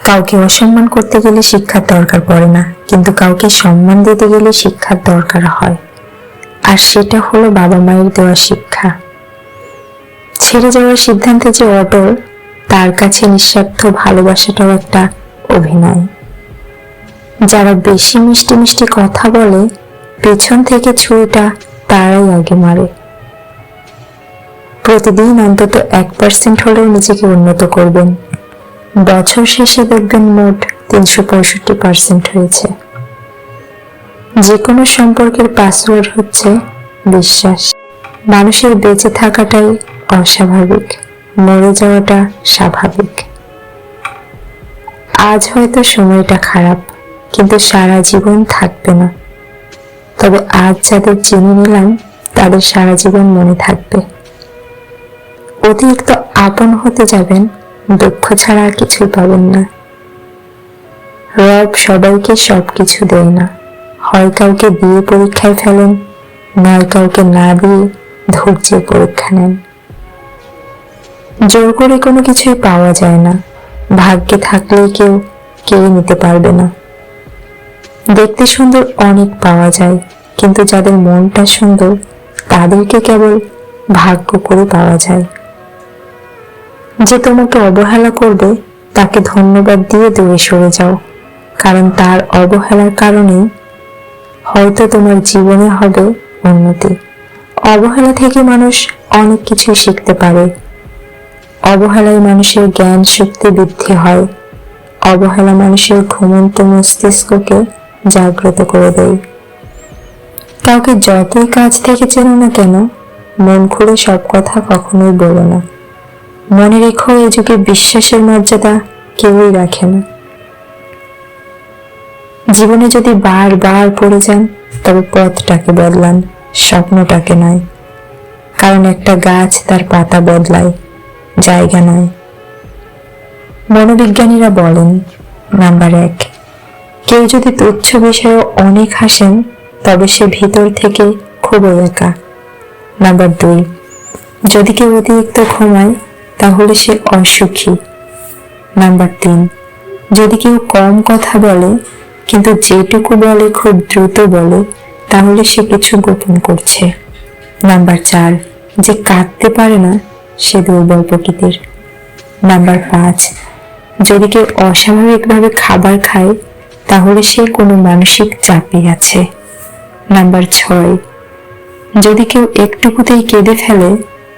কাউকে অসম্মান করতে গেলে শিক্ষার দরকার পড়ে না, কিন্তু কাউকে সম্মান দিতে গেলে শিক্ষার দরকার হয়। আর সেটা হলো বাবা মায়ের দেওয়া শিক্ষা। ছেড়ে যাওয়ার সিদ্ধান্তে যে অটল, তার কাছে নিঃস্বার্থ ভালোবাসাটাও একটা অভিনয়। যারা বেশি মিষ্টি মিষ্টি কথা বলে, পেছন থেকে ছুরিটা তারাই আগে মারে। প্রতিদিন অন্তত 1% হলেও নিজেকে উন্নত করবেন। বছর শেষে দেখবেন মোট 365% হয়েছে। যে কোনো সম্পর্কের পাসওয়ার্ড হচ্ছে বিশ্বাস। মানুষের বেঁচে থাকাটাই অস্বাভাবিক, মরে যাওয়াটা স্বাভাবিক। আজ হয়তো সময়টা খারাপ, কিন্তু সারা জীবন থাকবে না। তবে আজ যাদের চিনে নিলাম, তাদের সারা জীবন মনে থাকবে। অতিরিক্ত আপন হতে যাবেন, দুঃখ ছাড়া আর কিছুই পাবেন না। রব সবাইকে সবকিছু দেয় না। হয় কাউকে দিয়ে পরীক্ষায় ফেলেন, নয় কাউকে না দিয়ে ধৈর্যের পরীক্ষা নেন। জোর করে কোনো কিছুই পাওয়া যায় না। ভাগ্যে থাকলেই কেউ কেড়ে নিতে পারবে না। দেখতে সুন্দর অনেক পাওয়া যায়, কিন্তু যাদের মনটা সুন্দর, তাদেরকে কেবল ভাগ্য করে পাওয়া যায়। যে তোমাকে অবহেলা করবে, তাকে ধন্যবাদ দিয়ে দূরে সরে যাও, কারণ তার অবহেলার কারণে হয়তো তোমার জীবনে হবে উন্নতি। অবহেলা থেকে মানুষ অনেক কিছু শিখতে পারে। অবহেলায় মানুষের জ্ঞান শক্তি বৃদ্ধি হয়। অবহেলা মানুষের ঘুমন্ত মস্তিষ্ককে জাগ্রত করে দেয়। কাউকে যতই কাছ থেকে চেনো না কেন, মন খুলে সব কথা কখনোই বলো না। মনে রেখো, এই যুগে বিশ্বাসের মর্যাদা কেউই রাখে না। জীবনে যদি বারবার পড়ে যান, তবে পথটাকে বদলান, স্বপ্নটাকে নয়। কারণ একটা গাছ তার পাতা বদলায়, জায়গা নয়। মনোবিজ্ঞানীরা বলেন, নাম্বার 1, কেউ যদি তুচ্ছ বিষয়ে অনেক হাসেন, তবে সে ভিতর থেকে খুবই একা। নাম্বার 2, যদি কেউ অতিরিক্ত ঘুমায়, তাহলে সে অসুখী। নাম্বার 3, যদি কেউ কম কথা বলে, কিন্তু যেটুকু বলে খুব দ্রুত বলে, তাহলে সে কিছু গোপন করছে। নাম্বার 4, যে কাঁদতে পারে না, সে দুর্বল প্রকৃতির। নাম্বার 5, যদি কেউ অস্বাভাবিকভাবে খাবার খায়, তাহলে সে কোনো মানসিক চাপে আছে। নাম্বার 6, যদি কেউ একটুকুতেই কেঁদে ফেলে,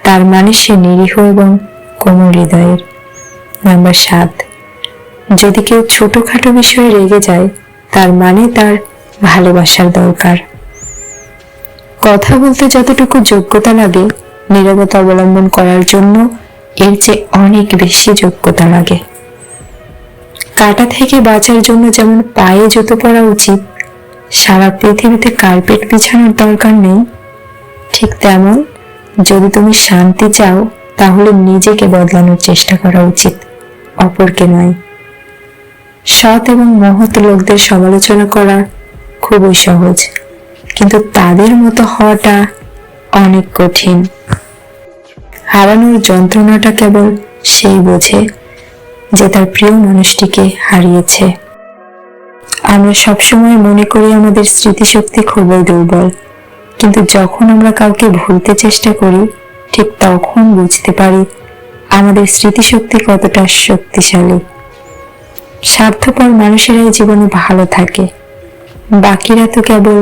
তার মানে সে নিরীহ এবং কোমল হৃদয়ের। নাম্বার 7, যদি কেউ ছোটখাটো বিষয়ে রেগে যায়, তার মানে তার ভালোবাসার দরকার। কথা বলতে যতটুকু যোগ্যতা লাগে, নীরবতা অবলম্বন করার জন্য এর চেয়ে অনেক বেশি যোগ্যতা লাগে। কাঁটা থেকে বাঁচার জন্য যেমন পায়ে জুতো পরা উচিত, সারা পৃথিবীতে কার্পেট বিছানোর দরকার নেই, ঠিক তেমন যদি তুমি শান্তি চাও, তাহলে নিজেকে বদলানোর চেষ্টা করা উচিত, অপরকে নয়। সৎ এবং মহৎ লোকদের সমালোচনা করা খুবই সহজ, কিন্তু তাদের মতো হওয়াটা অনেক কঠিন। হারানোর যন্ত্রণাটা কেবল সেই বোঝে যে তার প্রিয় মানুষটিকে হারিয়েছে। আমরা সবসময় মনে করি আমাদের স্মৃতিশক্তি খুবই দুর্বল, কিন্তু যখন আমরা কাউকে ভুলতে চেষ্টা করি, ঠিক তখন বুঝতে পারি আমাদের স্মৃতিশক্তি কতটা শক্তিশালী। স্বার্থপর মানুষেরাই জীবনে ভালো থাকে, বাকিরা তো কেবল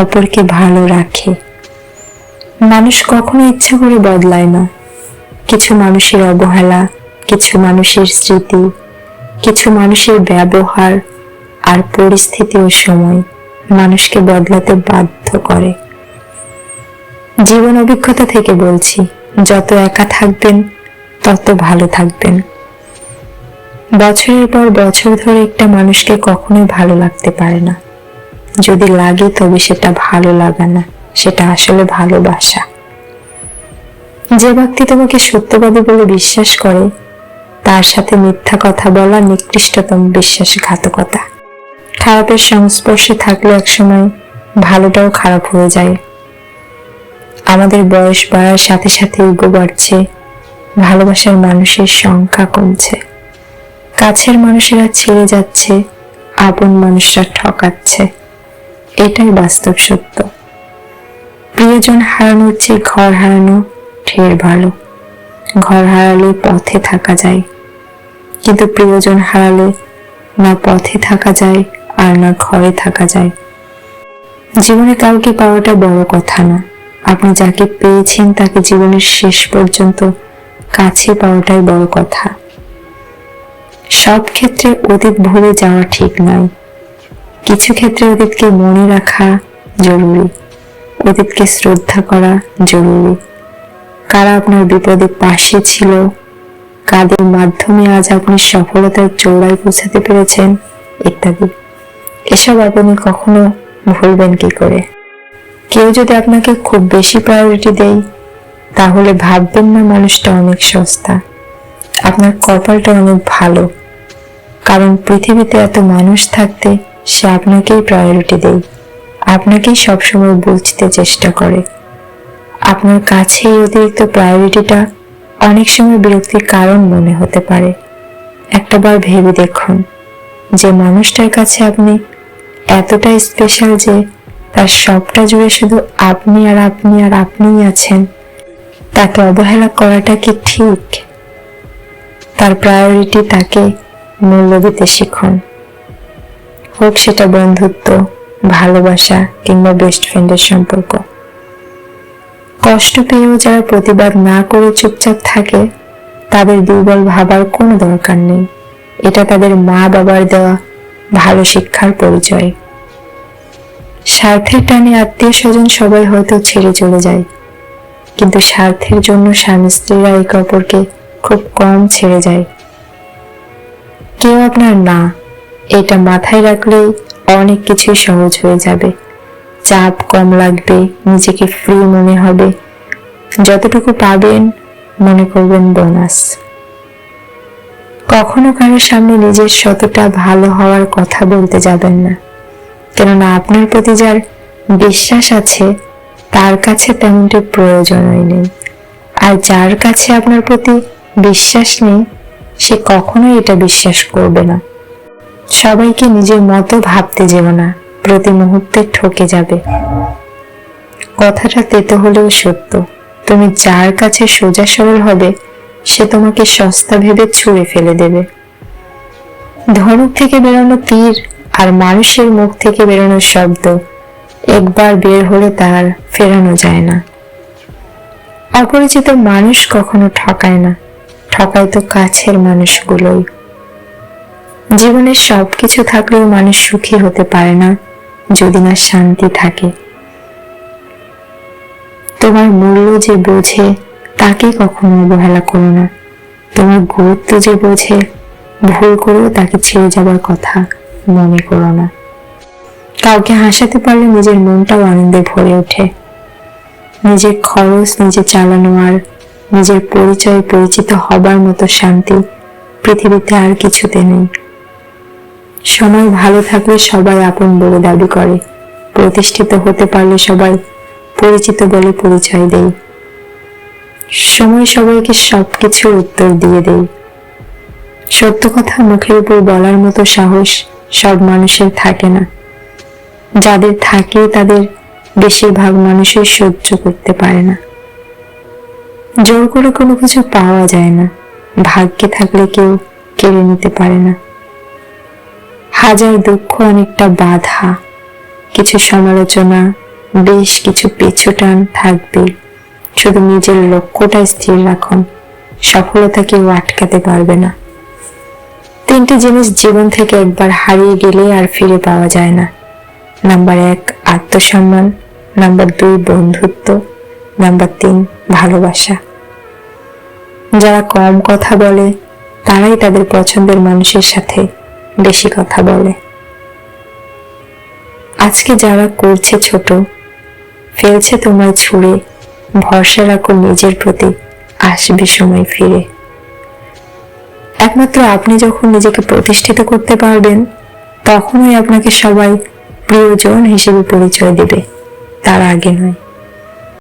অপরকে ভালো রাখে। মানুষ কখনো ইচ্ছা করে বদলায় না। কিছু মানুষের অবহেলা, কিছু মানুষের স্মৃতি, কিছু মানুষের ব্যবহার আর পরিস্থিতি ও সময় মানুষকে বদলাতে বাধ্য করে। জীবন অভিজ্ঞতা থেকে বলছি, যত একা থাকবেন, তত ভালো থাকবেন। বছরের পর বছর ধরে একটা মানুষকে কখনোই ভালো লাগতে পারে না। যদি লাগে, তবে সেটা ভালো লাগা না, সেটা আসলে ভালোবাসা। যে ব্যক্তি তোমাকে সত্যবাদী বলে বিশ্বাস করে, তার সাথে মিথ্যা কথা বলা নিকৃষ্টতম বিশ্বাসঘাতকতা। খারাপের সংস্পর্শে থাকলে একসময় ভালোটাও খারাপ হয়ে যায়। আমাদের বয়স বাড়ার সাথে সাথে ইগো বাড়ছে, ভালোবাসার মানুষের সংখ্যা কমছে। কাছের মানুষেরা ছেড়ে যাচ্ছে, আপন মানুষরা ঠকাচ্ছে, এটাই বাস্তব সত্য। প্রিয়জন হারানোর চেয়ে ঘর হারানো ঢের ভালো। ঘর হারালে পথে থাকা যায়, কিন্তু প্রিয়জন হারালে না পথে থাকা যায় আর না ঘরে থাকা যায়। জীবনে কাউকে পাওয়াটা বড় কথা না, আপনি যাকে পেয়েছেন তাকে জীবনের শেষ পর্যন্ত কাছে পাওয়াটাই বড় কথা। সব ক্ষেত্রে অতীত ভুলে যাওয়া ঠিক নয়, কিছু ক্ষেত্রে অতীতকে মনে রাখা জরুরি, অতীতকে শ্রদ্ধা করা জরুরি। কারা আপনার বিপদে পাশে ছিল, কাদের মাধ্যমে আজ আপনি সফলতার চূড়ায় পৌঁছাতে পেরেছেন, ইত্যাদি। এসব আপনি কখনো ভুলবেন কি করে? কেউ যদি আপনাকে খুব বেশি প্রায়োরিটি দেয়, তাহলে ভাববেন না মানুষটা অনেক সস্তা। আপনার কপালটা অনেক ভালো, কারণ পৃথিবীতে এত মানুষ থাকতে সে আপনাকেই প্রায়োরিটি দেয়, আপনাকেই সবসময় বুঝতে চেষ্টা করে। আপনার কাছে এই অতিরিক্ত প্রায়োরিটিটা অনেক সময় বিরক্তির কারণ মনে হতে পারে। একটাবার ভেবে দেখুন, যে মানুষটার কাছে আপনি এতটা স্পেশাল যে তার সবটা জুড়ে শুধু আপনি আর আপনি আর আপনিই আছেন, তাকে অবহেলা করাটা কি ঠিক? তার প্রায়োরিটি তাকে মূল্য দিতে শিখুন, হোক সেটা বন্ধুত্ব, ভালোবাসা কিংবা বেস্ট ফ্রেন্ডের সম্পর্ক। কষ্ট পেয়েও যারা প্রতিবাদ না করে চুপচাপ থাকে, তাদের দুর্বল ভাবার কোনো দরকার নেই। এটা তাদের মা বাবার দেওয়া ভালো শিক্ষার পরিচয়। স্বার্থের টানে আত্মীয় স্বজন সবাই হয়তো ছেড়ে চলে যায়, কিন্তু স্বার্থের জন্য স্বামী স্ত্রীরা একে অপরকে খুব কম ছেড়ে যায়। কেউ আপনার না, এটা মাথায় রাখলেই অনেক কিছুই সহজ হয়ে যাবে। চাপ কম লাগবে, নিজেকে ফ্রি মনে হবে। যতটুকু পাবেন মনে করবেন বোনাস। কখনো কারোর সামনে নিজের শতটা ভালো হওয়ার কথা বলতে যাবেন না, কেননা আপনার প্রতি যার বিশ্বাস আছে তার কাছে তেমনটি প্রয়োজনই নেই। আর যার কাছে আপনার প্রতি বিশ্বাস নেই, সে কখনোই এটা বিশ্বাস করবে না। সবাইকে নিজের মতো ভাবতে যেও না, প্রতি মুহূর্তে ঠকে যাবে। কথাটা তেতো হলেও সত্য। তুমি যার কাছে সোজা সরল হবে, সে তোমাকে সস্তা ভেবে ছুঁড়ে ফেলে দেবে। ধনুক থেকে বেরোনো তীর আর মানুষের মুখ থেকে বেরোনো শব্দ একবার বের হলে তার ফেরানো যায় না। অপরিচিত মানুষ কখনো ঠকায় না, ঠকায় তো কাছের মানুষগুলোই। জীবনের সবকিছু থাকলেও মানুষ সুখী হতে পারে না যদি না শান্তি থাকে। তোমার মূল্য যে বোঝে তাকে কখনো অবহেলা করো না। তোমার গুরুত্ব যে বোঝে ভুল করেও তাকে ছেড়ে যাবার কথা মনে করো না। কাউকে হাসাতে পারলে নিজের মনটাও আনন্দে ভরে ওঠে। নিজের খরচ নিজে চালানো আর নিজের পরিচয়ে পরিচিত হবার মতো শান্তি পৃথিবীতে আর কিছুতে নেই। সময় ভালো থাকলে সবাই আপন বলে দাবি করে, প্রতিষ্ঠিত হতে পারলে সবাই পরিচিত বলে পরিচয় দেয়। সময় সবাইকে সবকিছুর উত্তর দিয়ে দেয়। সত্য কথা মুখের উপর বলার মতো সাহস সব মানুষের থাকে না। যাদের থাকে তাদের বেশিরভাগ মানুষই সহ্য করতে পারে না। জোর করে কোনো কিছু পাওয়া যায় না, ভাগ্যে থাকলে কেউ কেড়ে নিতে পারে না। হাজার দুঃখ অনেকটা বাধা, কিছু সমালোচনা, বেশ কিছু পিছুটান থাকবে। শুধু নিজের লক্ষ্যটা স্থির রাখুন, সফলতা কেউ আটকাতে পারবে না। তিনটি জিনিস জীবন থেকে একবার হারিয়ে গেলে আর ফিরে পাওয়া যায় না। নাম্বার 1 আত্মসম্মান, নাম্বার 2 বন্ধুত্ব, নাম্বার 3 ভালোবাসা। যারা কম কথা বলে তারাই তাদের পছন্দের মানুষের সাথে বেশি কথা বলে। আজকে যারা করছে ছোট, ফেলছে তোমায় ছুঁড়ে, ভরসা রাখো নিজের প্রতি, আসবে সময় ফিরে। একমাত্র আপনি যখন নিজেকে প্রতিষ্ঠিত করতে পারবেন, তখনই আপনাকে সবাই প্রিয়জন হিসেবে পরিচয় দেবে, তার আগে নয়।